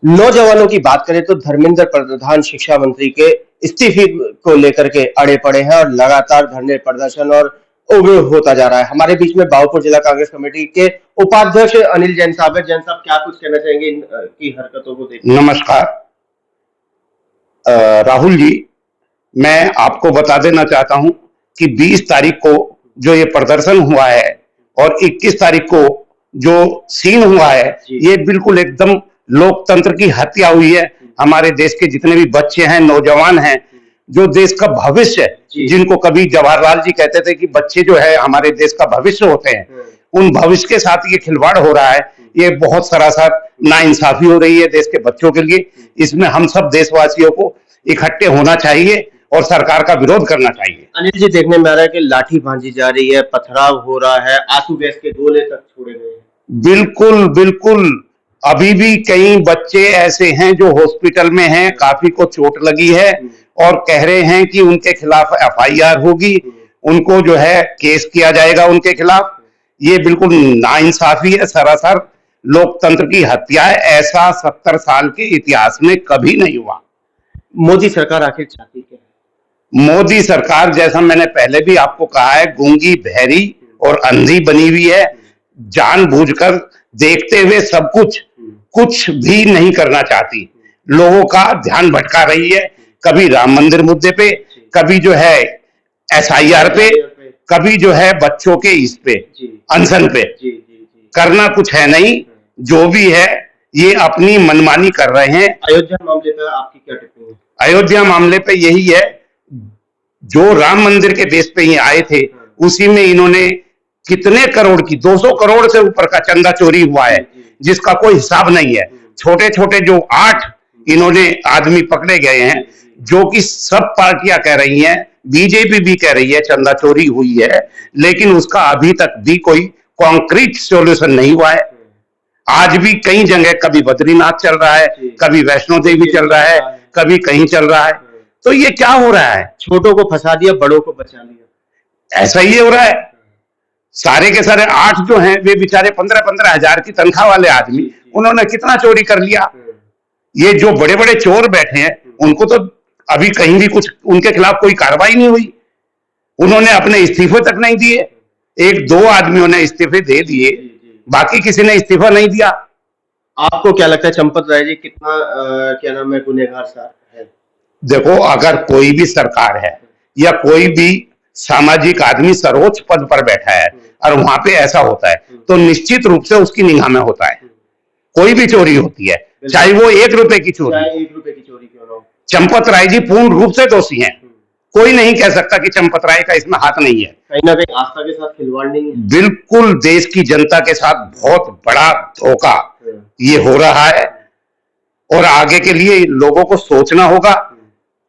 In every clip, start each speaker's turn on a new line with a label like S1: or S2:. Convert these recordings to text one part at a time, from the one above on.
S1: नौजवानों की बात करें तो धर्मेंद्र प्रधान शिक्षा मंत्री के इस्तीफे को लेकर के अड़े पड़े हैं और लगातार धरने प्रदर्शन और उग्र होता जा रहा है। हमारे बीच में बाबूपुर जिला कांग्रेस कमेटी के उपाध्यक्ष अनिल जैन साहब है। जैन साहब, क्या कुछ कहना चाहेंगे की हरकतों को देखकर?
S2: नमस्कार राहुल जी, मैं आपको बता देना चाहता हूं कि 20 तारीख को जो ये प्रदर्शन हुआ है और 21 तारीख को जो सीन हुआ है, ये बिल्कुल एकदम लोकतंत्र की हत्या हुई है। हमारे देश के जितने भी बच्चे हैं, नौजवान हैं, जो देश का भविष्य है, जिनको कभी जवाहरलाल जी कहते थे कि बच्चे जो है हमारे देश का भविष्य होते हैं, उन भविष्य के साथ ये खिलवाड़ हो रहा है। ये बहुत सरासर नाइंसाफी हो रही है देश के बच्चों के लिए। इसमें हम सब देशवासियों को इकट्ठे होना चाहिए और सरकार का विरोध करना चाहिए।
S1: अनिल जी, देखने में आ रहा है कि लाठी भांजी जा रही है, पथराव हो रहा है, आंसू गैस के गोले तक छोड़े गए हैं।
S2: बिल्कुल बिल्कुल, अभी भी कई बच्चे ऐसे हैं जो हॉस्पिटल में हैं, काफी को चोट लगी है और कह रहे हैं कि उनके खिलाफ एफआईआर होगी, उनको जो है केस किया जाएगा उनके खिलाफ। ये बिल्कुल नाइंसाफी है, सरासर लोकतंत्र की हत्या है। ऐसा 70 साल के इतिहास में कभी नहीं हुआ।
S1: मोदी सरकार आखिर चाहती क्या
S2: है? मोदी सरकार, जैसा मैंने पहले भी आपको कहा है, गूंगी, बहरी और अंधी बनी हुई है। जानबूझकर देखते हुए सब कुछ भी नहीं करना चाहती। लोगों का ध्यान भटका रही है, कभी राम मंदिर मुद्दे पे, कभी जो है एसआईआर पे, कभी जो है बच्चों के इस पे अनशन पे। करना कुछ है नहीं, जो भी है ये अपनी मनमानी कर रहे हैं।
S1: अयोध्या मामले पर आपकी क्या टिप्पणी है?
S2: अयोध्या मामले पे यही है, जो राम मंदिर के बेस पे ही आए थे, उसी में इन्होंने कितने करोड़ की, 200 करोड़ से ऊपर का चंदा चोरी हुआ है, जिसका कोई हिसाब नहीं है। छोटे छोटे जो 8 इन्होंने आदमी पकड़े गए हैं, जो कि सब पार्टियां कह रही हैं, बीजेपी भी कह रही है चंदा चोरी हुई है, लेकिन उसका अभी तक भी कोई कॉन्क्रीट सॉल्यूशन नहीं हुआ है। आज भी कई जगह कभी बद्रीनाथ चल रहा है, कभी वैष्णो देवी चल रहा है, कभी कहीं चल रहा है। तो ये क्या हो रहा है?
S1: छोटों को फंसा दिया, बड़ों को बचा लिया,
S2: ऐसा ही हो रहा है। सारे के सारे 8 जो हैं, वे बेचारे 15-15 हजार की तनख्वाह वाले आदमी, उन्होंने कितना चोरी कर लिया। ये जो बड़े बड़े चोर बैठे हैं, उनको तो अभी कहीं भी कुछ उनके खिलाफ कोई कार्रवाई नहीं हुई। उन्होंने अपने इस्तीफे तक नहीं दिए। 1-2 आदमियों ने इस्तीफे दे दिए, बाकी किसी ने इस्तीफा नहीं दिया।
S1: आपको क्या लगता है चंपत राय जी कितना क्या नाम है गुनहगार है?
S2: देखो, अगर कोई भी सरकार है या कोई भी सामाजिक आदमी सर्वोच्च पद पर बैठा है और वहां पे ऐसा होता है, तो निश्चित रूप से उसकी निगाह में होता है। कोई भी चोरी होती है, चाहे वो 1 रुपए की चोरी
S1: क्यों ना हो।
S2: चंपत राय जी पूर्ण रूप से दोषी हैं। कोई नहीं कह सकता कि चंपत राय का इसमें हाथ नहीं है।
S1: कहीं ना कहीं आस्था के साथ खिलवाड़ नहीं है।
S2: बिल्कुल, देश की जनता के साथ बहुत बड़ा धोखा ये हो रहा है और आगे के लिए लोगों को सोचना होगा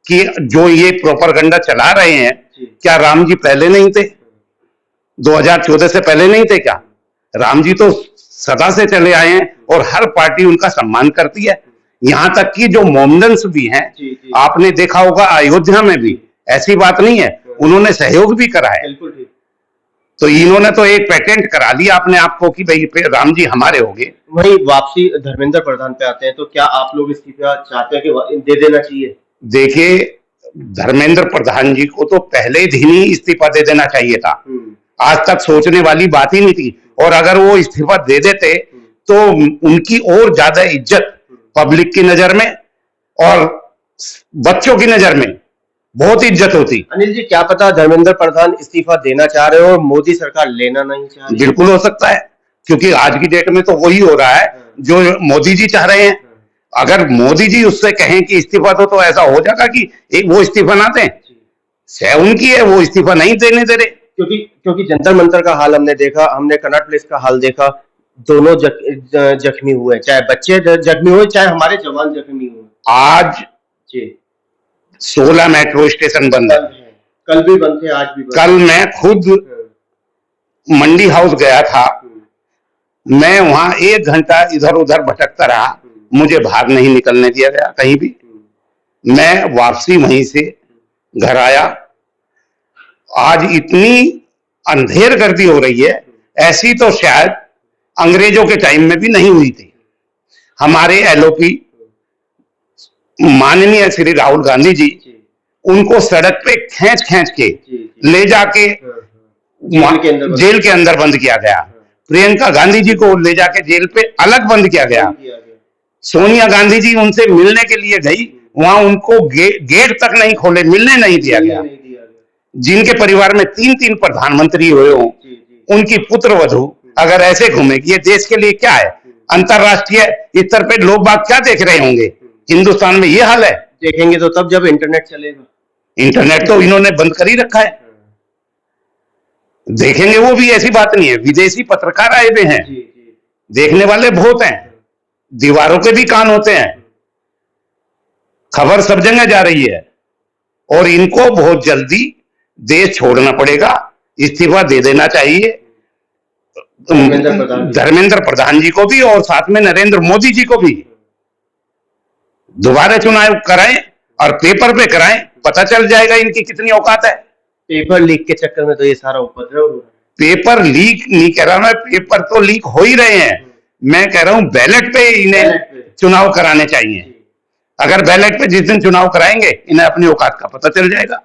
S2: कि जो ये प्रोपेगेंडा चला रहे हैं, क्या राम जी पहले नहीं थे? 2014 से पहले नहीं थे क्या? राम जी तो सदा से चले आए हैं और हर पार्टी उनका सम्मान करती है। यहां तक कि जो मोमडन्स भी हैं, आपने देखा होगा अयोध्या में भी ऐसी बात नहीं है, उन्होंने सहयोग भी करा है। तो इन्होंने तो एक पेटेंट करा दिया अपने आप को कि भाई राम जी हमारे हो गए।
S1: वही वापसी धर्मेंद्र प्रधान पे आते हैं, तो क्या आप लोग इस्तीफा चाहते हैं कि दे देना चाहिए?
S2: देखिए, धर्मेंद्र प्रधान जी को तो पहले दिन ही इस्तीफा दे देना चाहिए था। आज तक सोचने वाली बात ही नहीं थी। और अगर वो इस्तीफा दे देते तो उनकी और ज्यादा इज्जत पब्लिक की नजर में और बच्चों की नजर में बहुत इज्जत होती।
S1: अनिल जी, क्या पता धर्मेंद्र प्रधान इस्तीफा देना चाह रहे हो और मोदी सरकार लेना नहीं चाह रही?
S2: बिल्कुल हो सकता है, क्योंकि आज की डेट में तो वही हो रहा है जो मोदी जी चाह रहे हैं। अगर मोदी जी उससे कहें कि इस्तीफा दो, तो ऐसा हो जाएगा कि एक वो इस्तीफा ना दें। सह उनकी है, वो इस्तीफा नहीं देने दे रहे।
S1: क्योंकि जंतर मंतर का हाल हमने देखा, हमने कनॉट प्लेस का हाल देखा, दोनों जख्मी हुए, चाहे बच्चे जख्मी हुए, चाहे हमारे जवान जख्मी हुए।
S2: आज 16 मेट्रो स्टेशन बंद है,
S1: कल भी बंद थे, आज भी बंद।
S2: कल मैं खुद मंडी हाउस गया था, मैं वहां 1 घंटा इधर उधर भटकता रहा, मुझे बाहर नहीं निकलने दिया गया कहीं भी। मैं वापसी वहीं से घर आया। आज इतनी अंधेर गर्दी हो रही है, ऐसी तो शायद अंग्रेजों के टाइम में भी नहीं हुई थी। हमारे एलओपी माननीय श्री राहुल गांधी जी उनको सड़क पे खींच खींच के ले जाके जेल के अंदर बंद किया गया। प्रियंका गांधी जी को ले जाके जेल पे अलग बंद किया गया। सोनिया गांधी जी उनसे मिलने के लिए गई, वहां उनको गेट तक नहीं खोले, मिलने नहीं दिया गया। जिनके परिवार में 3-3 प्रधानमंत्री हुए हों, उनकी पुत्र वधू अगर ऐसे घूमेगी, ये देश के लिए क्या है? अंतरराष्ट्रीय स्तर पे लोग बात क्या देख रहे होंगे? हिंदुस्तान में ये हाल है।
S1: देखेंगे तो तब जब इंटरनेट चलेगा।
S2: इंटरनेट तो इन्होंने बंद कर ही रखा है। देखेंगे वो भी ऐसी बात नहीं है, विदेशी पत्रकार आए हुए हैं, देखने वाले बहुत हैं, दीवारों के भी कान होते हैं, खबर सब जगह जा रही है और इनको बहुत जल्दी देश छोड़ना पड़ेगा, इस्तीफा दे देना चाहिए धर्मेंद्र प्रधान जी को भी और साथ में नरेंद्र मोदी जी को भी। दोबारा चुनाव कराएं और पेपर पे कराएं, पता चल जाएगा इनकी कितनी औकात है।
S1: पेपर लीक के चक्कर में तो ये सारा उपद्रव हो रहा है।
S2: पेपर लीक नहीं कह रहा मैं, पेपर तो लीक हो ही रहे हैं। मैं कह रहा हूं बैलेट पे इन्हें चुनाव कराने चाहिए। अगर बैलेट पे जिस दिन चुनाव कराएंगे, इन्हें अपनी औकात का पता चल जाएगा।